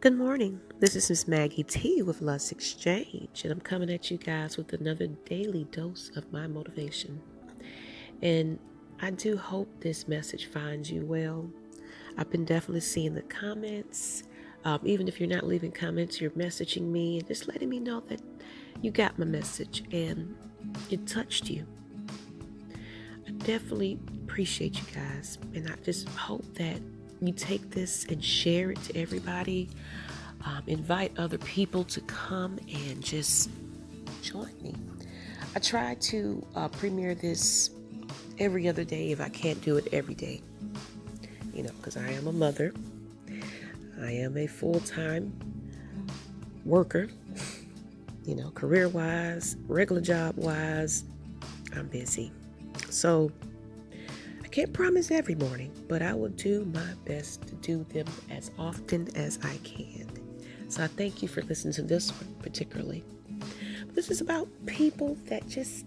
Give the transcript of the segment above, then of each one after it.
Good morning. This is Miss Maggie T with Lush Exchange, and I'm coming at you guys with another daily dose of my motivation. And I do hope this message finds you well. I've been definitely seeing the comments. Even if you're not leaving comments, you're messaging me and just letting me know that you got my message and it touched you. I definitely appreciate you guys, and I just hope that you take this and share it to everybody. Invite other people to come and just join me. I try to premiere this every other day if I can't do it every day. Because I am a mother. I am a full-time worker. Career-wise, regular job-wise, I'm busy. So I can't promise every morning, but I will do my best to do them as often as I can. So I thank you for listening to this one particularly. This is about people that just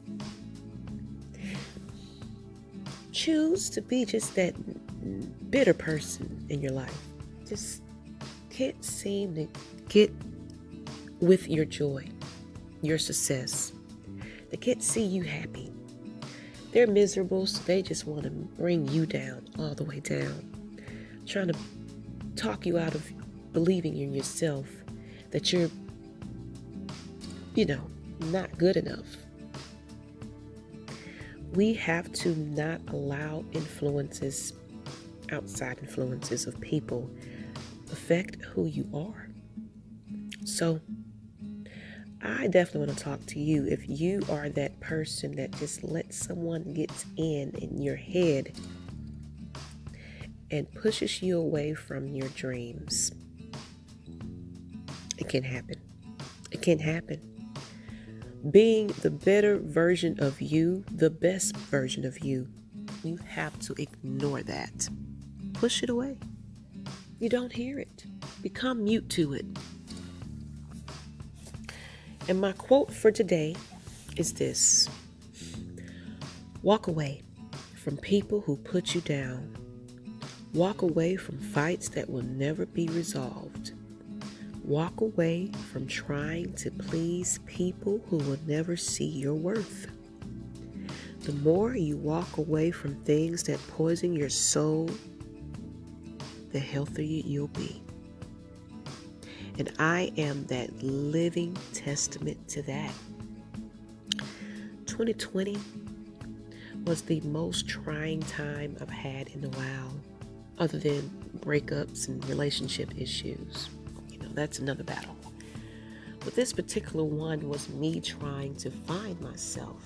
choose to be just that bitter person in your life. Just can't seem to get with your joy, your success. They can't see you happy. They're miserable, so they just want to bring you down, all the way down. Trying to talk you out of believing in yourself, that you're, not good enough. We have to not allow outside influences of people, affect who you are. So I definitely want to talk to you if you are that person that just lets someone get in your head and pushes you away from your dreams. It can happen. It can happen. Being the better version of you, the best version of you, you have to ignore that. Push it away. You don't hear it. Become mute to it. And my quote for today is this: walk away from people who put you down. Walk away from fights that will never be resolved. Walk away from trying to please people who will never see your worth. The more you walk away from things that poison your soul, the healthier you'll be. And I am that living testament to that. 2020 was the most trying time I've had in a while, other than breakups and relationship issues. That's another battle. But this particular one was me trying to find myself,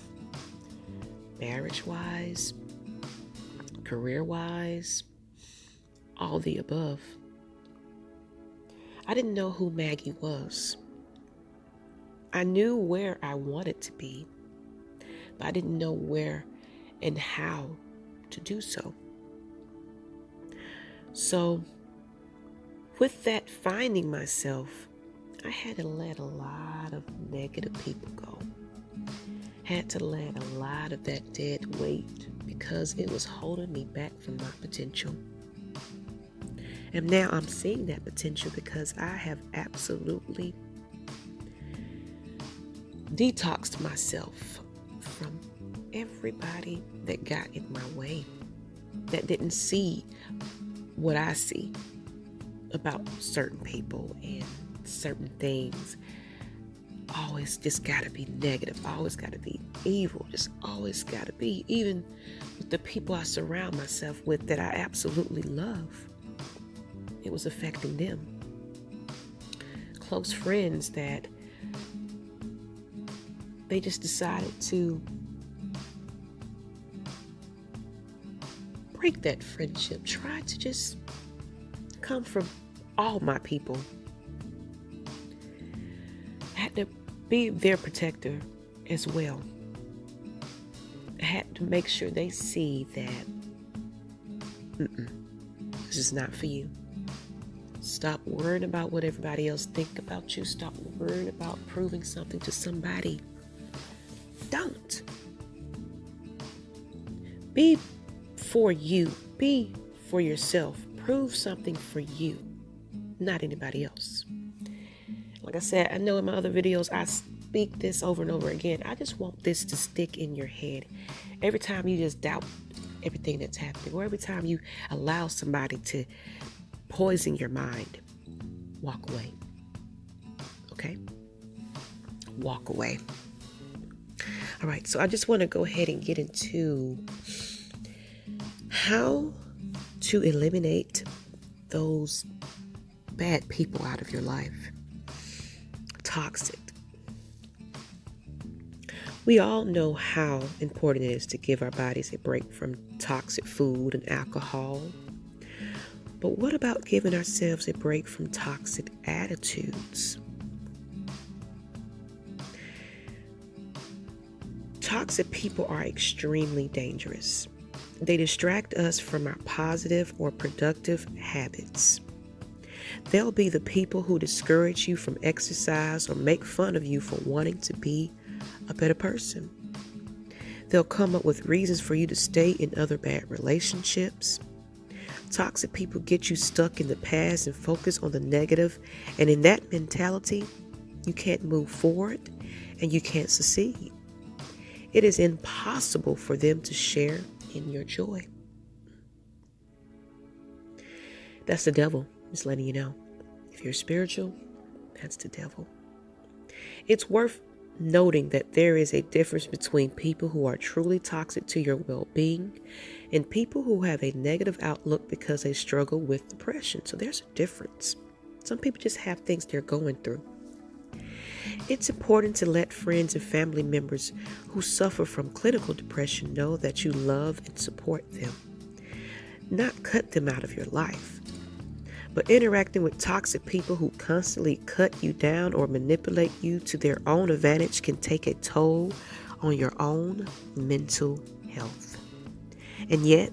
marriage-wise, career-wise, all the above. I didn't know who Maggie was. I knew where I wanted to be, but I didn't know where and how to do so. So, with that finding myself, I had to let a lot of negative people go. Had to let a lot of that dead weight because it was holding me back from my potential. And now I'm seeing that potential because I have absolutely detoxed myself from everybody that got in my way, that didn't see what I see about certain people and certain things. Always just gotta be negative, always gotta be evil, just always gotta be, even with the people I surround myself with that I absolutely love. It was affecting them. Close friends that they just decided to break that friendship, try to just come from all my people. I had to be their protector as well. I had to make sure they see that this is not for you. Stop worrying about what everybody else think about you. Stop worrying about proving something to somebody. Don't. Be for you. Be for yourself. Prove something for you. not anybody else. Like I said, I know in my other videos, I speak this over and over again. I just want this to stick in your head. Every time you just doubt everything that's happening, or every time you allow somebody to poison your mind, walk away. Okay? Walk away. All right, so I just want to go ahead and get into how to eliminate those bad people out of your life. Toxic. We all know how important it is to give our bodies a break from toxic food and alcohol. But what about giving ourselves a break from toxic attitudes? Toxic people are extremely dangerous. They distract us from our positive or productive habits. They'll be the people who discourage you from exercise or make fun of you for wanting to be a better person. They'll come up with reasons for you to stay in other bad relationships. Toxic people get you stuck in the past and focus on the negative, and in that mentality, you can't move forward and you can't succeed. It is impossible for them to share in your joy. That's the devil, just letting you know. If you're spiritual, that's the devil. It's worth noting that there is a difference between people who are truly toxic to your well-being and people who have a negative outlook because they struggle with depression. So there's a difference. Some people just have things they're going through. It's important to let friends and family members who suffer from clinical depression know that you love and support them. Not cut them out of your life. But interacting with toxic people who constantly cut you down or manipulate you to their own advantage can take a toll on your own mental health. And yet,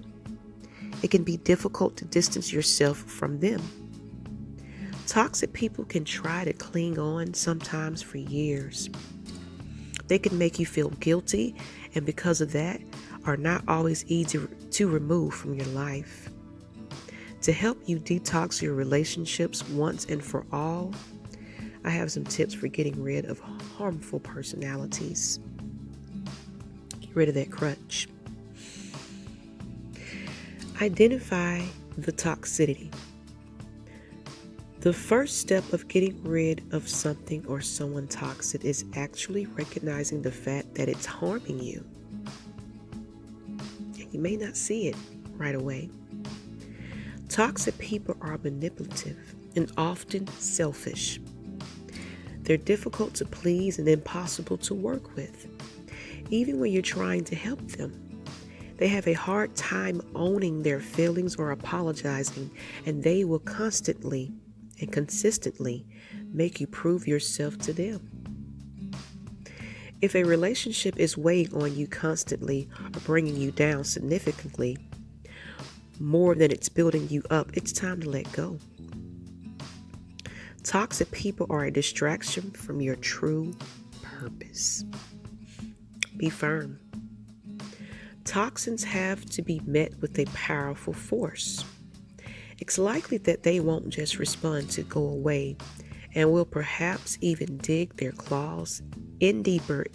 it can be difficult to distance yourself from them. Toxic people can try to cling on sometimes for years. They can make you feel guilty, and because of that, are not always easy to remove from your life. To help you detox your relationships once and for all, I have some tips for getting rid of harmful personalities. Get rid of that crutch. Identify the toxicity. The first step of getting rid of something or someone toxic is actually recognizing the fact that it's harming you. And you may not see it right away. Toxic people are manipulative and often selfish. They're difficult to please and impossible to work with, even when you're trying to help them. They have a hard time owning their feelings or apologizing, and they will constantly and consistently make you prove yourself to them. If a relationship is weighing on you constantly or bringing you down significantly, more than it's building you up, it's time to let go. Toxic people are a distraction from your true purpose. Be firm. Toxins have to be met with a powerful force. It's likely that they won't just respond to go away and will perhaps even dig their claws in deeper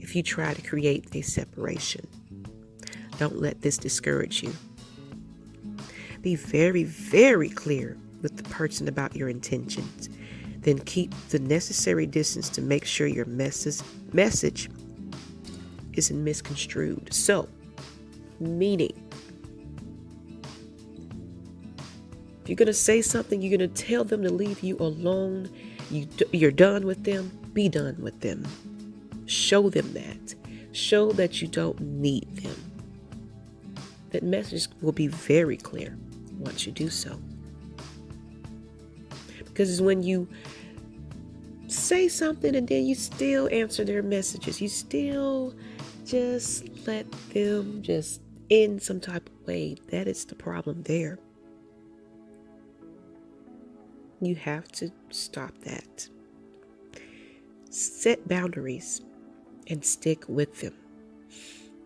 if you try to create a separation. Don't let this discourage you. Be very, very clear with the person about your intentions. Then keep the necessary distance to make sure your message isn't misconstrued. So, meaning, if you're going to say something, you're going to tell them to leave you alone, you're done with them, be done with them. Show them that. Show that you don't need them. That message will be very clear once you do so. Because it's when you say something and then you still answer their messages, you still just let them just in some type of way, that is the problem there. You have to stop that. Set boundaries and stick with them.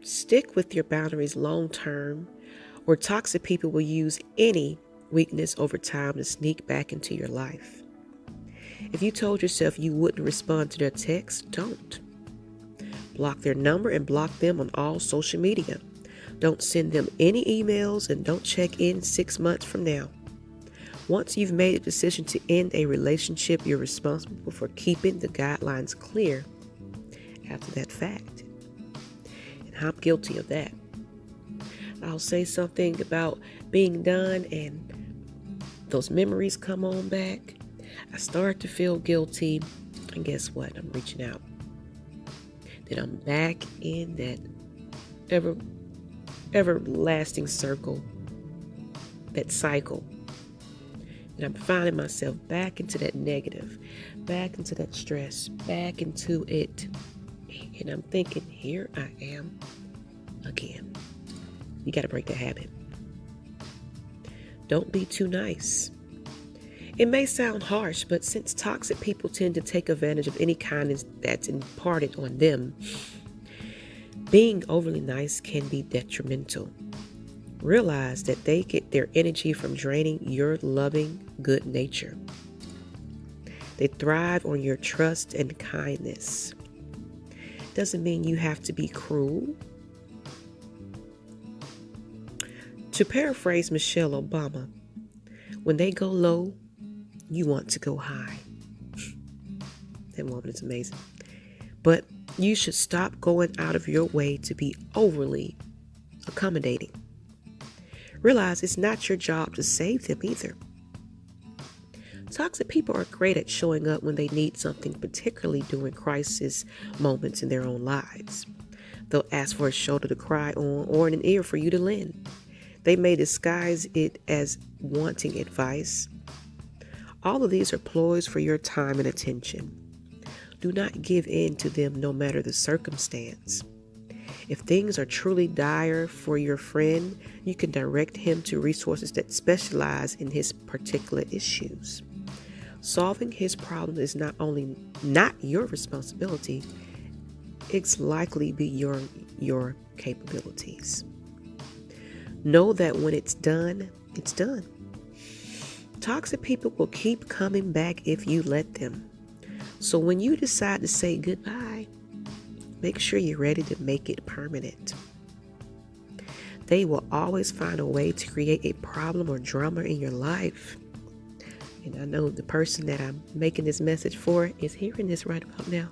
Stick with your boundaries long term, or toxic people will use any weakness over time to sneak back into your life. If you told yourself you wouldn't respond to their texts, don't. Block their number and block them on all social media. Don't send them any emails and don't check in 6 months from now. Once you've made a decision to end a relationship, you're responsible for keeping the guidelines clear after that fact. And I'm guilty of that. I'll say something about being done and those memories come on back. I start to feel guilty, and guess what? I'm reaching out. Then I'm back in that everlasting circle, that cycle. And I'm finding myself back into that negative, back into that stress, back into it. And I'm thinking, here I am again. You got to break the habit. Don't be too nice. It may sound harsh, but since toxic people tend to take advantage of any kindness that's imparted on them, being overly nice can be detrimental. Realize that they get their energy from draining your loving good nature. They thrive on your trust and kindness. Doesn't mean you have to be cruel. To paraphrase Michelle Obama, when they go low, you want to go high. That woman is amazing. But you should stop going out of your way to be overly accommodating. Realize it's not your job to save them either. Toxic people are great at showing up when they need something, particularly during crisis moments in their own lives. They'll ask for a shoulder to cry on or an ear for you to lend. They may disguise it as wanting advice. All of these are ploys for your time and attention. Do not give in to them no matter the circumstance. If things are truly dire for your friend, you can direct him to resources that specialize in his particular issues. Solving his problem is not only not your responsibility, it's likely beyond your capabilities. Know that when it's done, it's done. Toxic people will keep coming back if you let them. So when you decide to say goodbye, make sure you're ready to make it permanent. They will always find a way to create a problem or drama in your life. And I know the person that I'm making this message for is hearing this right about now.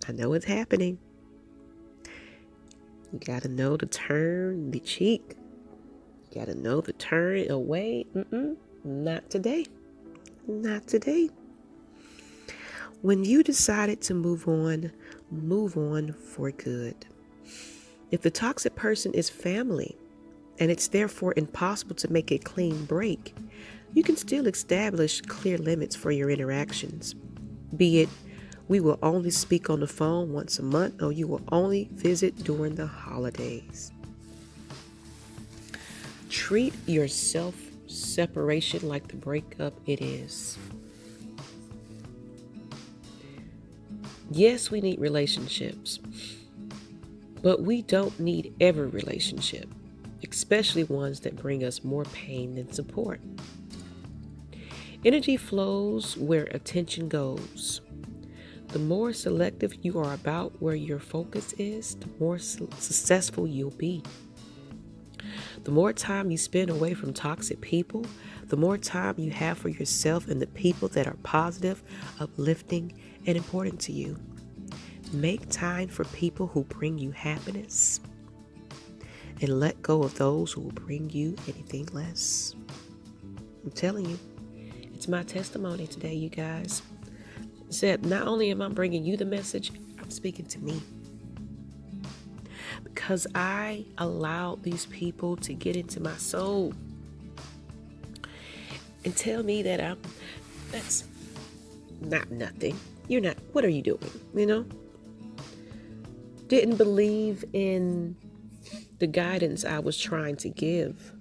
I know it's happening. You got to know to turn the cheek. You got to know to turn away. Not today. Not today. When you decided to move on for good. If the toxic person is family and it's therefore impossible to make a clean break, you can still establish clear limits for your interactions. Be it we will only speak on the phone once a month or you will only visit during the holidays. Treat your self-separation like the breakup it is. Yes, we need relationships, but we don't need every relationship, especially ones that bring us more pain than support. Energy flows where attention goes. The more selective you are about where your focus is, the more successful you'll be. The more time you spend away from toxic people, the more time you have for yourself and the people that are positive, uplifting, and important to you. Make time for people who bring you happiness and let go of those who will bring you anything less. I'm telling you, it's my testimony today, you guys. Said, not only am I bringing you the message, I'm speaking to me. Because I allowed these people to get into my soul and tell me that that's not nothing. You're not, what are you doing? You know? Didn't believe in the guidance I was trying to give.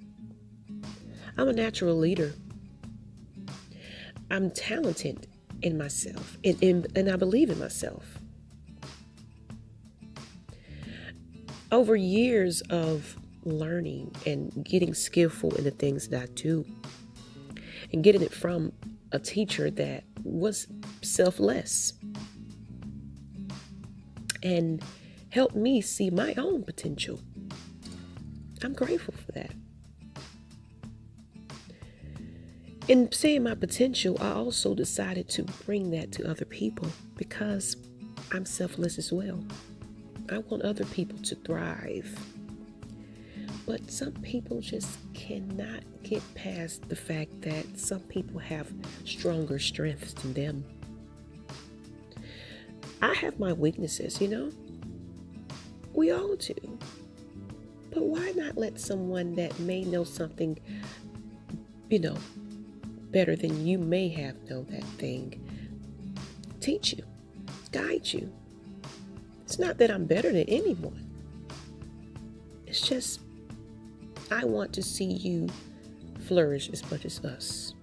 I'm a natural leader. I'm talented in myself, and I believe in myself. Over years of learning and getting skillful in the things that I do, and getting it from a teacher that was selfless and helped me see my own potential. I'm grateful for that. In seeing my potential, I also decided to bring that to other people because I'm selfless as well. I want other people to thrive. But some people just cannot get past the fact that some people have stronger strengths than them. I have my weaknesses, We all do. But why not let someone that may know something, better than you may have known that thing, teach you, guide you? It's not that I'm better than anyone. It's just I want to see you flourish as much as us.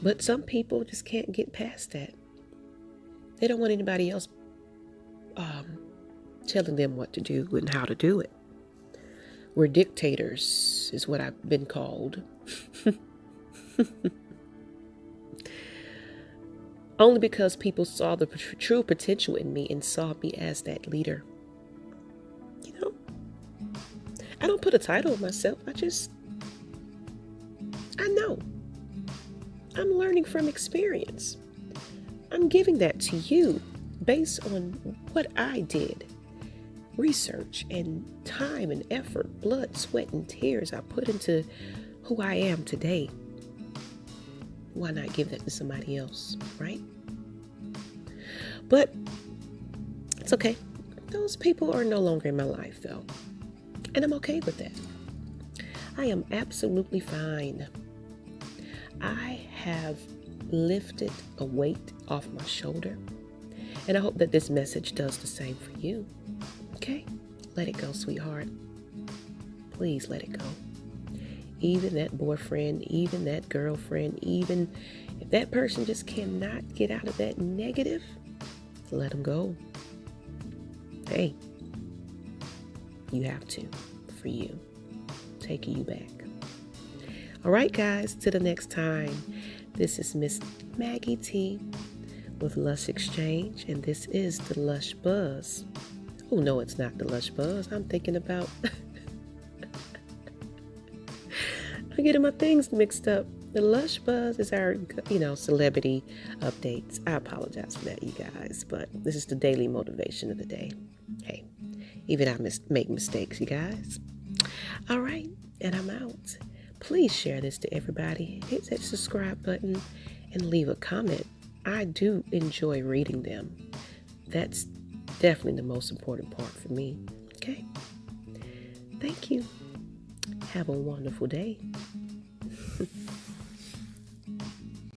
But some people just can't get past that. They don't want anybody else telling them what to do and how to do it. We're dictators, is what I've been called. Only because people saw the true potential in me and saw me as that leader. I don't put a title on myself. I know. I'm learning from experience. I'm giving that to you based on what I did. Research and time and effort, blood, sweat, and tears I put into who I am today. Why not give that to somebody else, right? But it's okay. Those people are no longer in my life, though. And I'm okay with that. I am absolutely fine. I have lifted a weight off my shoulder. And I hope that this message does the same for you. Okay? Let it go, sweetheart. Please let it go. Even that boyfriend, even that girlfriend, even if that person just cannot get out of that negative, let them go. Hey, you have to, for you. Taking you back. All right, guys, till the next time. This is Miss Maggie T with Lush Exchange, and this is the Lush Buzz. Oh, no, it's not the Lush Buzz. I'm thinking about... I'm getting my things mixed up. The Lush Buzz is our, celebrity updates. I apologize for that, you guys, but this is the daily motivation of the day. Hey, even I make mistakes, you guys. All right, and I'm out. Please share this to everybody. Hit that subscribe button and leave a comment. I do enjoy reading them. That's definitely the most important part for me. Okay? Thank you. Have a wonderful day.